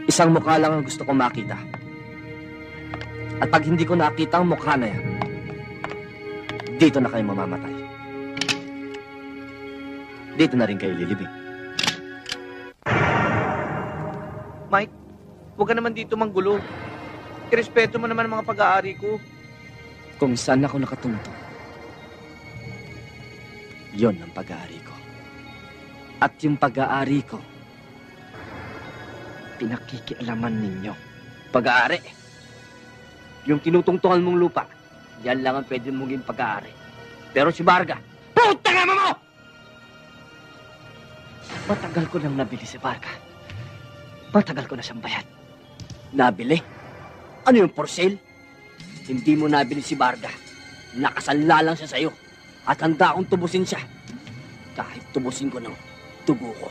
Isang mukha lang ang gusto kong makita. At pag hindi ko nakita ang mukha na yan, dito na kayo mamamatay. Dito na rin kayo lilibing. Mike, huwag ka naman dito manggulo. Irespeto mo naman ang mga pag-aari ko. Kung saan ako nakatungtong, yon ang pag-aari ko. At yung pag-aari ko, pinakikialaman ninyo. Pag-aari. Yung tinutungtungan mong lupa, yan lang ang pwede mong gawing pag-aari. Pero si Varga, puta nga mo! Matagal ko nang nabili si Varga. Matagal ko na siyang bayad. Nabili? Ano yung for sale? Hindi mo nabili si Varga. Nakasala lang siya sa'yo. At handa akong tubusin siya. Kahit tubusin ko ng dugo ko.